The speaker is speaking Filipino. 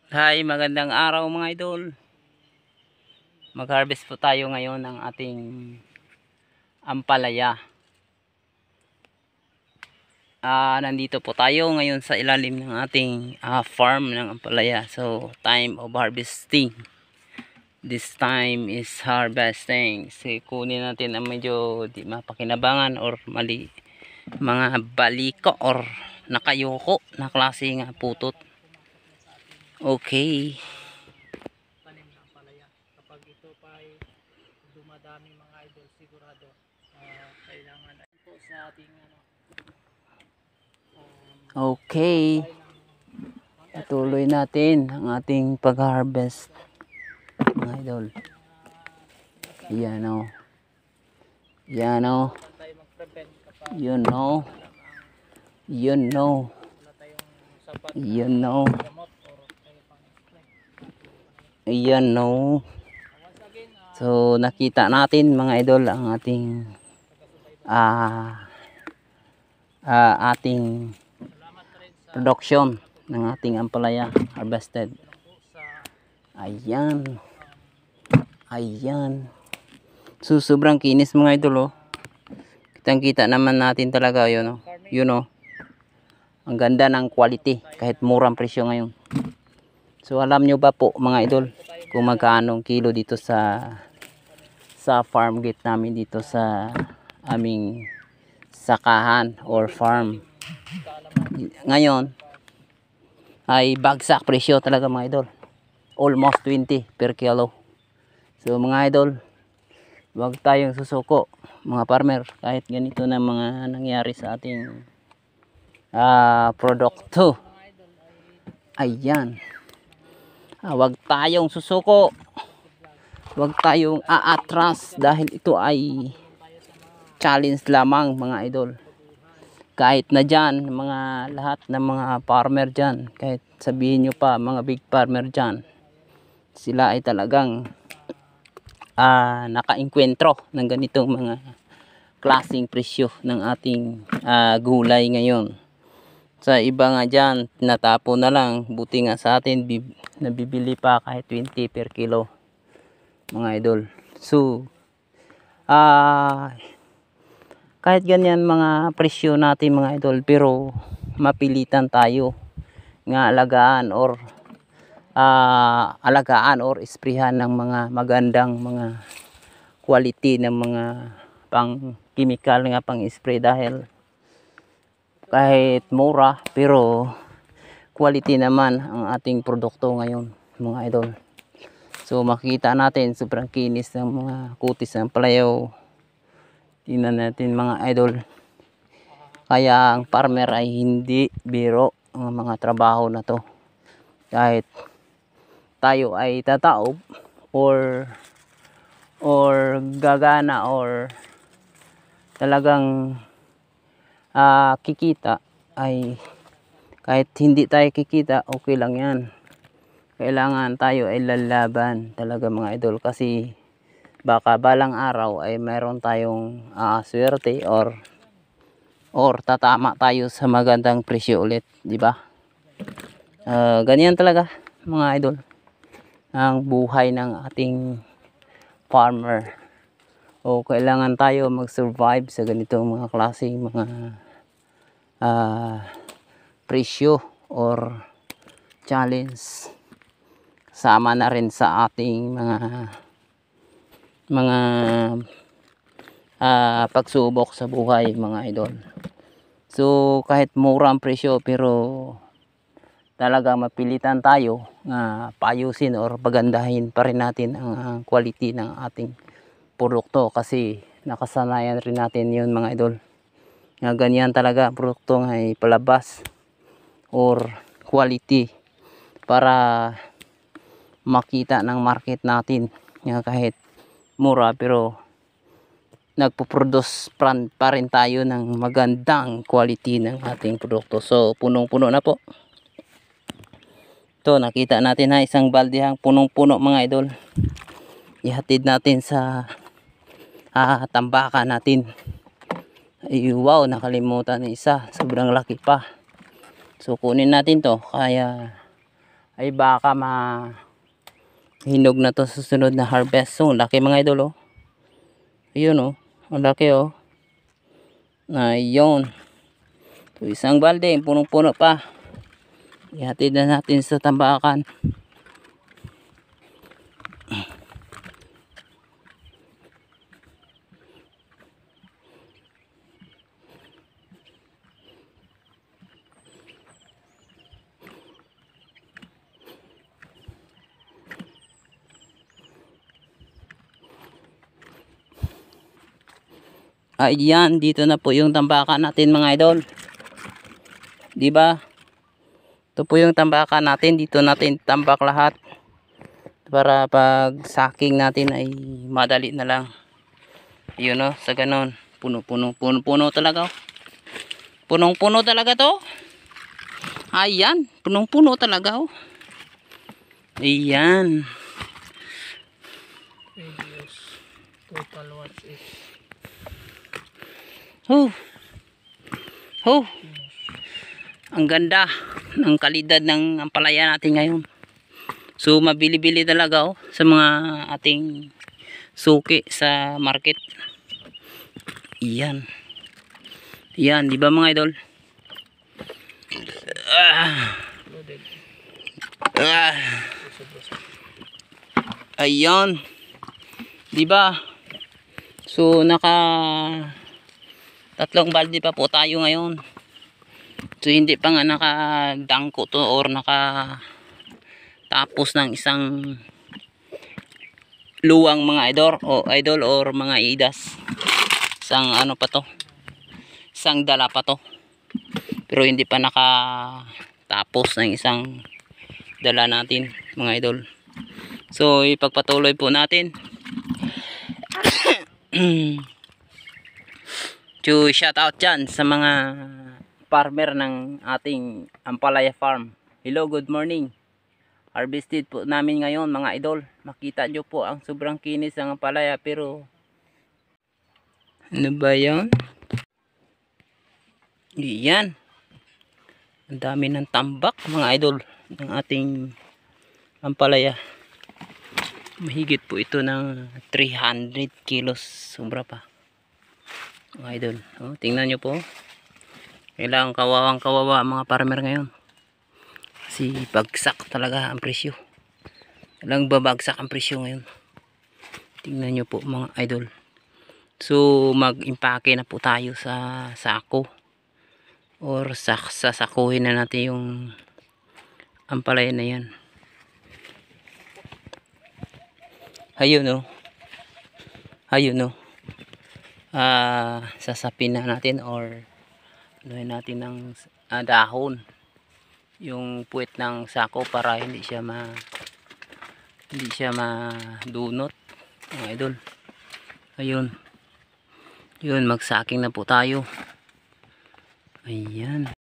Hi, magandang araw mga idol. Mag-harvest po tayo ngayon ng ating ampalaya. Nandito po tayo ngayon sa ilalim ng ating farm ng ampalaya. So, time of harvesting. This time is harvesting. So, kunin natin ang medyo di mapakinabangan or mali mga baliko or nakayoko na klase nga putot. Okay. Tanim ng ampalaya. Kapag ito pa ay dumadami mga idol, sigurado kailangan po sa ating okay. Patuloy natin ang ating pag-harvest mga idol. Yan o. Yan o. Yun o. Yun o. Yun o. Ayan no. So nakita natin mga idol ang ating ating production ng ating ampalaya harvested. Ayan. Ayan. So sobrang kinis mga idol oh. Kitang-kita naman natin talaga yun oh. Yun oh. Ang ganda ng quality kahit murang presyo ngayon. So alam nyo ba po mga idol kung magkano kilo dito sa farm gate namin dito sa aming sakahan or farm. Ngayon ay bagsak presyo talaga mga idol. Almost 20 per kilo. So mga idol, huwag tayong susuko mga farmer kahit ganito na mga nangyari sa ating produkto. Ayan. Huwag tayong susuko. Huwag tayong aatras dahil ito ay challenge lamang mga idol. Kahit na dyan, mga lahat ng mga farmer dyan, kahit sabihin nyo pa mga big farmer dyan, sila ay talagang naka-enkwentro ng ganitong mga klaseng presyo ng ating gulay ngayon. Sa iba nga dyan, natapo na lang. Buti nga sa atin, nabibili pa kahit 20 per kilo. Mga idol. So, kahit ganyan mga presyo natin mga idol, pero mapilitan tayo nga alagaan or isprihan ng mga magandang mga quality ng mga pang chemical nga pang spray dahil kahit mura pero quality naman ang ating produkto ngayon mga idol. So makita natin sobrang kinis ng mga kutis ng palayaw. Tingnan natin mga idol. Kaya ang farmer ay hindi biro ang mga trabaho na to. Kahit tayo ay tataob or gagana or talagang kikita ay kahit hindi tayo kikita okay lang yan. Kailangan tayo ay lalaban talaga mga idol kasi baka balang araw ay mayroon tayong swerte or tatama tayo sa magandang presyo ulit, di ba? Ganyan talaga mga idol ang buhay ng ating farmer. O kailangan tayo mag-survive sa ganitong mga klaseng mga presyo or challenge. Sama na rin sa ating mga pagsubok sa buhay mga idol. So kahit mura ang presyo pero talagang mapilitan tayo na paayusin or pagandahin pa rin natin ang quality ng ating produkto kasi nakasanayan rin natin yun mga idol. Nga ganyan talaga produkto ay palabas or quality para makita ng market natin nga kahit mura pero nagpo-produce pa rin tayo ng magandang quality ng ating produkto. So punong-puno na po. Ito nakita natin na isang baldehang punong-puno mga idol. Ihatid natin sa tambakan natin. Ay wow, nakalimutan na isa, sobrang laki pa. So kunin natin to kaya ay baka hinog na to sa susunod na harvest. So laki mga idol oh. Ayun oh, ang laki oh. Ayun. So isang balde, punong-puno pa. Ihatid na natin sa tambakan. Ayan, dito na po yung tambakan natin mga idol. 'Di ba? Ito po yung tambakan natin, dito natin tambak lahat. Para pag saking natin ay madali na lang. Ayun oh, sa ganon. Puno talaga oh. Punong-puno talaga to. Ayan, punong-puno talaga oh. Ayan. Radius total watch is Ang ganda ng kalidad ng ampalaya natin ngayon. So mabili-bili talaga oh, sa mga ating suki sa market. Iyan. Yan, di ba mga idol? Ayun. Di ba? So naka 3 balde pa po tayo ngayon. So hindi pa nga nakadangko to or tapos ng isang luwang mga idol or mga idas. Isang ano pa to? Isang dala pa to. Pero hindi pa nakatapos ng isang dala natin mga idol. So ipagpatuloy po natin. To shout out dyan sa mga farmer ng ating ampalaya farm. Hello, good morning. Harvested po namin ngayon mga idol. Makita nyo po ang sobrang kinis ng ampalaya, pero ano ba yan? Yan. Ang dami ng tambak mga idol ng ating ampalaya. Mahigit po ito ng 300 kilos. Sobra pa mga idol. Oh, tingnan nyo po. Kailangan kawawang kawawa mga farmer ngayon. Kasi bagsak talaga ang presyo. Kailangan babagsak ang presyo ngayon. Tingnan nyo po mga idol. So mag-impake na po tayo sa sako. Or sasakuhin na natin yung ampalaya na yan. Ayun oh. Ayun oh. Sasapin na natin or anuhin natin ng dahon yung puwet ng sako para hindi siya madunot mga idol. Ayun. Yun, magsaking na po tayo. Ayan.